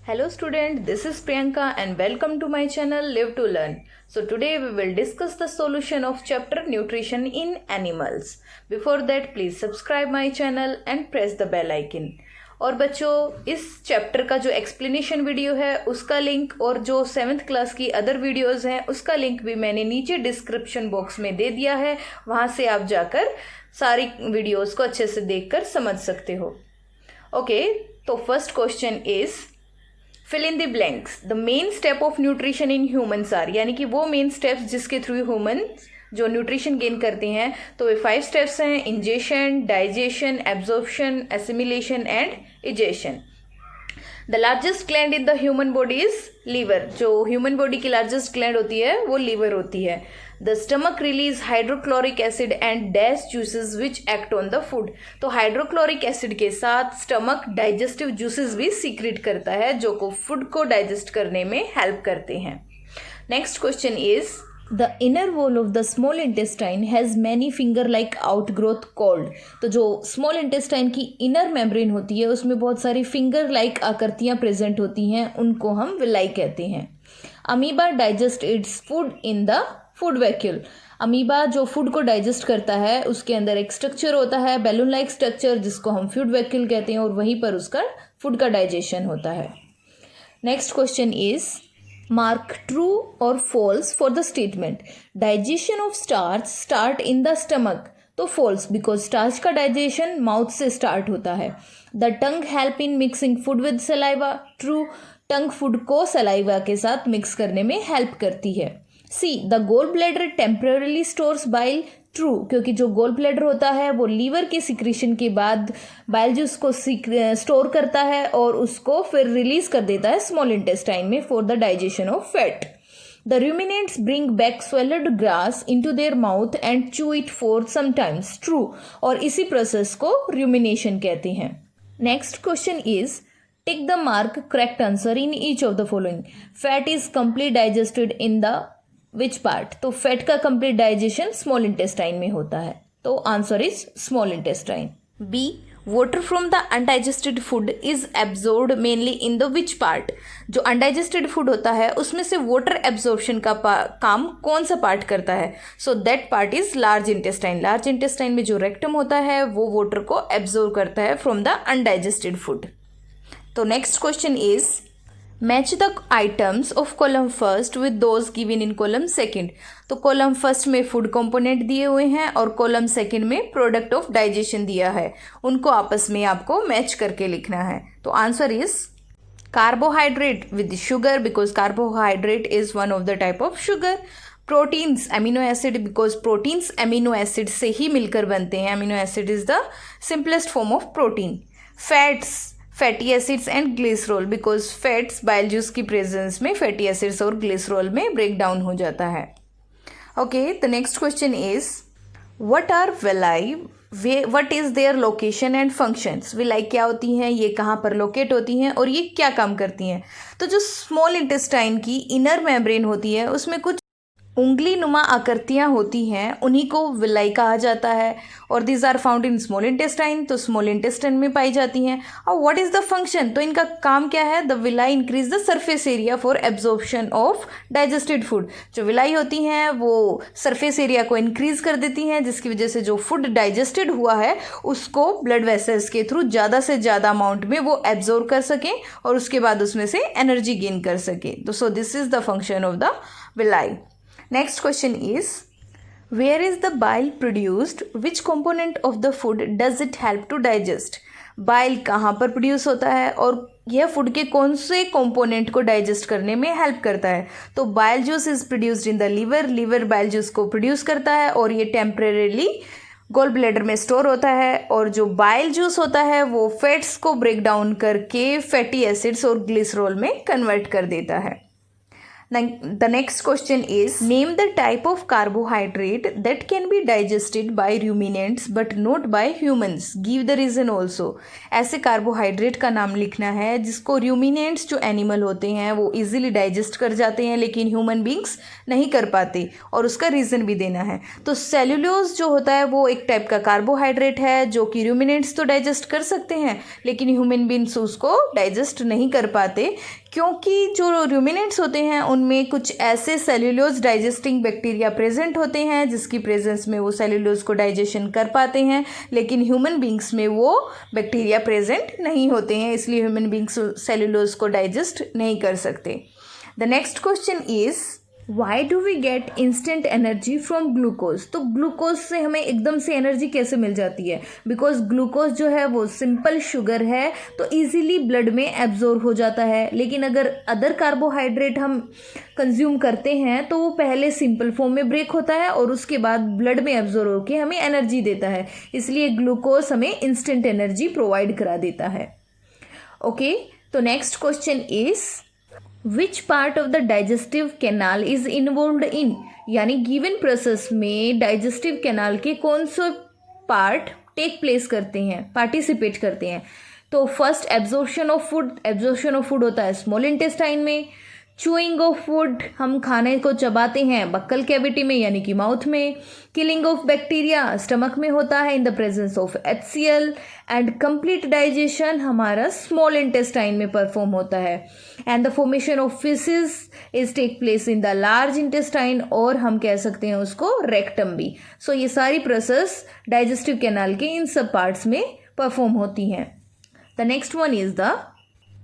Hello student, this is Priyanka and welcome to my channel Live to Learn. So today we will discuss the solution of chapter Nutrition in Animals. Before that please subscribe my channel and press the bell icon. और बच्चों इस chapter का जो explanation video है उसका link और जो 7th class की अदर वीडियोस हैं उसका लिंक भी मैंने नीचे डिस्क्रिप्शन बॉक्स में दे दिया है, वहाँ से आप जाकर सारी वीडियोस को अच्छे से देखकर समझ सकते हो। ओके, तो first question is fill in the blanks. The main step of nutrition in humans are, यानी कि वो मेन स्टेप्स जिसके थ्रू ह्यूमन जो न्यूट्रिशन गेन करते हैं, तो वे 5 स्टेप्स हैं: ingestion, digestion, absorption, assimilation and egestion. The largest gland in the human body is liver. जो ह्यूमन बॉडी की लार्जेस्ट ग्लैंड होती है वो लीवर होती है। The stomach release hydrochloric acid and dash juices which act on the food. तो hydrochloric acid के साथ स्टमक डाइजेस्टिव जूसेस भी सीक्रेट करता है जो को फूड को डाइजेस्ट करने में हेल्प करते हैं। Next question is the inner wall of the small intestine has many finger like outgrowth called. तो जो स्मॉल इंटेस्टाइन की इनर मेम्ब्रेन होती है उसमें बहुत सारी फिंगर लाइक आकृतियाँ प्रेजेंट होती हैं, उनको हम विलाई कहते हैं। Amoeba digest its food in the food vacuole. Amoeba जो फूड को डाइजेस्ट करता है उसके अंदर एक स्ट्रक्चर होता है, बैलून लाइक स्ट्रक्चर, जिसको हम फूड वैक्यूल कहते हैं, और वहीं पर उसका फूड का डाइजेशन होता है। Next question is mark true or false for the statement digestion of starch in the stomach. तो फॉल्स, बिकॉज स्टार्च का डाइजेशन माउथ से स्टार्ट होता है। The tongue help in mixing food with saliva. True, tongue food को saliva के साथ mix करने में हेल्प करती है। C, the gall bladder temporarily stores bile. True, क्योंकि जो गोल ब्लैडर होता है वो लीवर के सिक्रीशन के बाद बाइल जूस को स्टोर करता है और उसको फिर रिलीज कर देता है स्मॉल इंटेस्टाइन में for the digestion of fat. The ruminants bring back swallowed grass into their mouth and chew it for some times. True, और इसी प्रोसेस को rumination कहते हैं। Next question is tick the mark correct answer in each of the following. Fat is complete digested in the which part. तो fat का complete digestion small intestine में होता है, तो answer is small intestine. B, water from the undigested food is absorbed mainly in the which part. जो undigested food होता है उसमें से वाटर एब्जॉर्प्शन का काम कौन सा पार्ट करता है? So that part is large intestine. Large intestine में जो रेक्टम होता है वो वाटर को एब्जॉर्ब करता है फ्रॉम द अनडाइजेस्टेड फूड। तो next question is match the items of column first with those given in column second. तो कॉलम फर्स्ट में फूड कंपोनेंट दिए हुए हैं और कॉलम सेकंड में प्रोडक्ट ऑफ डाइजेशन दिया है, उनको आपस में आपको मैच करके लिखना है। तो answer is carbohydrate with sugar, because carbohydrate is one of the type of sugar. Proteins amino acid, because proteins amino acid से ही मिलकर बनते हैं। Amino acid is the simplest form of protein. Fats, fatty acids and glycerol, because fats bile juice की presence में fatty acids और glycerol में break down हो जाता है। Okay, the next question is what are villi, what is their location and functions. Villi क्या होती हैं, ये कहाँ पर लोकेट होती हैं और ये क्या काम करती हैं? तो जो स्मॉल इंटेस्टाइन की इनर मेम्ब्रेन होती है उसमें कुछ उंगली नुमा आकृतियाँ होती हैं, उन्हीं को विलाई कहा जाता है, और this are found in small intestine. तो स्मॉल इंटेस्टाइन में पाई जाती हैं। और व्हाट इज़ द फंक्शन, तो इनका काम क्या है? The villi increase the surface area for absorption of digested food. जो विलाई होती हैं वो सरफेस एरिया को इंक्रीज कर देती हैं, जिसकी वजह से जो फूड डाइजेस्टेड हुआ है उसको ब्लड वेसल्स के थ्रू ज़्यादा से ज़्यादा अमाउंट में वो एब्जॉर्ब कर सकें और उसके बाद उसमें से एनर्जी गेन कर सकें। तो so this is the function of the villi. Next question is where is the bile produced? Which component of the food does it help to digest? Bile कहाँ पर प्रोड्यूस होता है और यह फूड के कौन से कंपोनेंट को डाइजेस्ट करने में हेल्प करता है? तो bile juice is produced in the liver. Liver bile juice को प्रोड्यूस करता है और ये टेम्परेरीली गोल ब्लैडर में स्टोर होता है, और जो बाइल जूस होता है वो फैट्स को ब्रेक डाउन करके फैटी एसिड्स और ग्लिसरॉल में कन्वर्ट कर देता है। The next question is, name the type of carbohydrate that can be digested by ruminants but not by humans. Give the reason also. ऐसे कार्बोहाइड्रेट का नाम लिखना है जिसको रूमिनेंट्स जो एनिमल होते हैं वो इजीली डाइजेस्ट कर जाते हैं लेकिन ह्यूमन बींग्स नहीं कर पाते, और उसका रीज़न भी देना है। तो सेल्यूलोज जो होता है वो एक टाइप का कार्बोहाइड्रेट है जो कि रूमिनेंट्स तो डाइजेस्ट कर सकते हैं लेकिन ह्यूमन बींग्स उसको डाइजेस्ट नहीं कर पाते, क्योंकि जो रूमिनेंट्स होते हैं उनमें कुछ ऐसे सेल्यूलोज डाइजेस्टिंग बैक्टीरिया प्रेजेंट होते हैं जिसकी प्रेजेंस में वो सेल्यूलोज को डाइजेशन कर पाते हैं, लेकिन ह्यूमन बींग्स में वो बैक्टीरिया प्रेजेंट नहीं होते हैं, इसलिए ह्यूमन बींग्स सेल्यूलोज को डाइजेस्ट नहीं कर सकते। The next question is, why do we get instant energy from glucose. तो ग्लूकोज से हमें एकदम से एनर्जी कैसे मिल जाती है? बिकॉज ग्लूकोज जो है वो सिंपल शुगर है तो इजीली ब्लड में एब्जॉर्ब हो जाता है, लेकिन अगर अदर कार्बोहाइड्रेट हम कंज्यूम करते हैं तो वो पहले सिंपल फॉर्म में ब्रेक होता है और उसके बाद ब्लड में एब्जॉर्ब होकर हमें एनर्जी देता है, इसलिए ग्लूकोज हमें इंस्टेंट एनर्जी प्रोवाइड करा देता है। ओके, तो next question is, which part of the digestive canal is involved इन। यानी गिवन प्रोसेस में डाइजेस्टिव कैनाल के कौन से पार्ट टेक प्लेस करते हैं, पार्टिसिपेट करते हैं। तो first absorption of food, absorption of food होता है स्मॉल इंटेस्टाइन में। चूइंग ऑफ फूड, हम खाने को चबाते हैं बक्कल कैविटी में यानी कि माउथ में। किलिंग ऑफ बैक्टीरिया स्टमक में होता है in the presence of HCl। And complete digestion हमारा स्मॉल इंटेस्टाइन में परफॉर्म होता है। And the formation of faeces is take place in the large intestine, और हम कह सकते हैं उसको रेक्टम भी। सो ये सारी प्रोसेस डाइजेस्टिव कैनाल के इन सब पार्ट्स में परफॉर्म होती हैं। The next one is the,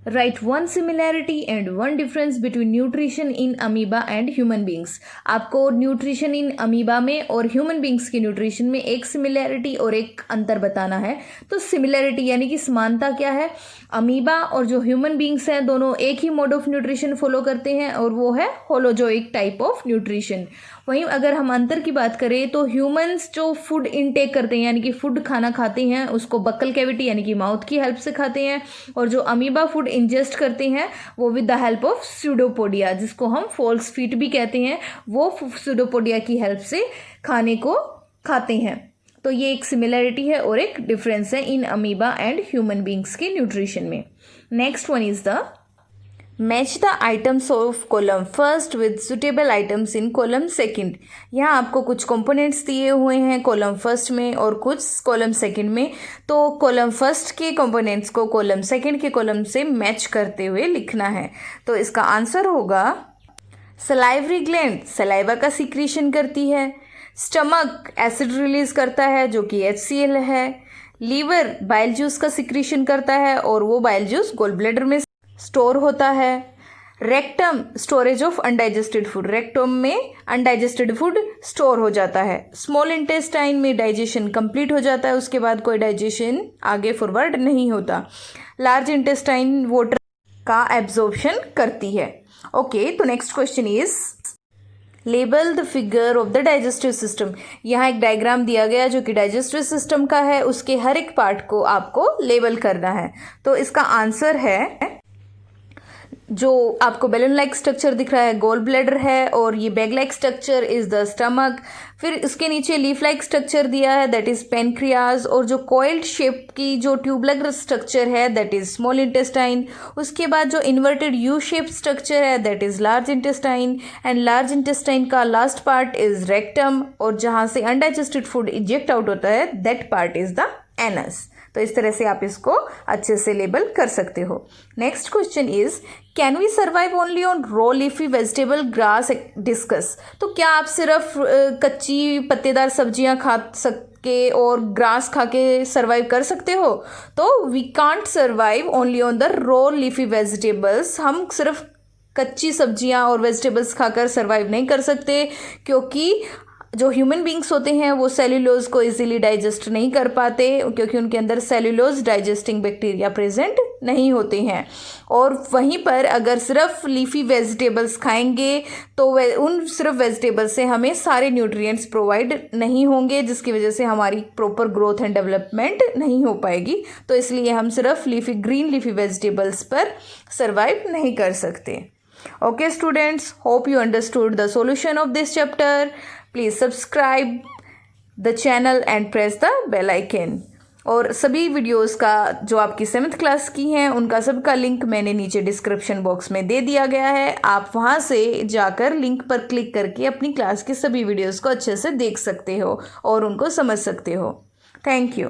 write one similarity and one difference between nutrition in amoeba and human beings। आपको न्यूट्रिशन इन अमीबा में और ह्यूमन बींग्स की न्यूट्रिशन में एक सिमिलैरिटी और एक अंतर बताना है। तो सिमिलैरिटी यानी कि समानता क्या है, अमीबा और जो ह्यूमन बींग्स हैं दोनों एक ही मोड ऑफ न्यूट्रिशन फॉलो करते हैं और वो है होलोजोइक टाइप ऑफ न्यूट्रिशन। वहीं अगर हम अंतर की बात करें तो ह्यूमंस जो फूड इनटेक करते हैं यानी कि फूड खाना खाते हैं उसको बक्कल कैविटी यानी कि माउथ की हेल्प से खाते हैं, और जो अमीबा फूड इंजेस्ट करते हैं वो with the help of pseudopodia, जिसको हम फॉल्स फीट भी कहते हैं, वो स्यूडोपोडिया की हेल्प से खाने को खाते हैं। तो ये एक सिमिलैरिटी है और एक डिफरेंस है in amoeba and human beings के न्यूट्रिशन में। Next one is the, match the items of column first with suitable items in column second. यहाँ आपको कुछ कंपोनेंट्स दिए हुए हैं कॉलम फर्स्ट में और कुछ कॉलम सेकंड में, तो कॉलम फर्स्ट के कंपोनेंट्स को कॉलम सेकंड के कॉलम से मैच करते हुए लिखना है। तो इसका आंसर होगा, सलाइवरी ग्लैंड सलाइवा का सीक्रेशन करती है। स्टमक एसिड रिलीज करता है जो कि HCl है। लीवर बाइल जूस का सीक्रेशन करता है और वो बाइल जूस गोल ब्लैडर में स्टोर होता है। Rectum storage of undigested food, rectum में अनडाइजेस्टेड फूड स्टोर हो जाता है। स्मॉल इंटेस्टाइन में डाइजेशन कंप्लीट हो जाता है, उसके बाद कोई डाइजेशन आगे फॉरवर्ड नहीं होता। लार्ज इंटेस्टाइन वाटर का एब्जॉर्प्शन करती है। ओके, तो next question is, label the figure of the digestive system. यहाँ एक डायग्राम दिया गया जो कि डाइजेस्टिव सिस्टम का है, उसके हर एक पार्ट को आपको लेबल करना है। तो इसका आंसर है, जो आपको बैलून लाइक स्ट्रक्चर दिख रहा है गोल ब्लैडर है, और ये bag like structure is the stomach. फिर इसके नीचे लीफ लाइक स्ट्रक्चर दिया है दैट इज पेनक्रियाज, और जो कॉइल्ड शेप की जो ट्यूबलर स्ट्रक्चर है दैट इज स्मॉल इंटेस्टाइन। उसके बाद जो इन्वर्टेड यू शेप स्ट्रक्चर है that is large intestine, and large intestine का लास्ट पार्ट इज रेक्टम, और जहाँ से अनडाइजेस्टेड फूड इजेक्ट आउट होता है that part is the anus. तो इस तरह से आप इसको अच्छे से लेबल कर सकते हो। Next question is, can we survive only on raw leafy vegetable grass discuss. तो क्या आप सिर्फ कच्ची पत्तेदार सब्जियां खा सकते और ग्रास खा के सर्वाइव कर सकते हो? तो we can't survive only on the raw leafy vegetables. हम सिर्फ कच्ची सब्जियां और वेजिटेबल्स खाकर सर्वाइव नहीं कर सकते, क्योंकि जो ह्यूमन बींग्स होते हैं वो सेल्यूलोज को इजीली डाइजेस्ट नहीं कर पाते, क्योंकि उनके अंदर सेल्यूलोज डाइजेस्टिंग बैक्टीरिया प्रेजेंट नहीं होते हैं। और वहीं पर अगर सिर्फ लीफी वेजिटेबल्स खाएंगे तो उन सिर्फ वेजिटेबल्स से हमें सारे न्यूट्रिएंट्स प्रोवाइड नहीं होंगे, जिसकी वजह से हमारी प्रॉपर ग्रोथ एंड डेवलपमेंट नहीं हो पाएगी। तो इसलिए हम सिर्फ ग्रीन लीफी वेजिटेबल्स पर सर्वाइव नहीं कर सकते। Okay students, hope you understood the solution of this chapter. Please subscribe the channel and press the bell icon. और सभी वीडियोस का जो आपकी 7th क्लास की हैं उनका सबका लिंक मैंने नीचे डिस्क्रिप्शन बॉक्स में दे दिया गया है। आप वहां से जाकर लिंक पर क्लिक करके अपनी क्लास की सभी वीडियोस को अच्छे से देख सकते हो और उनको समझ सकते हो। Thank you.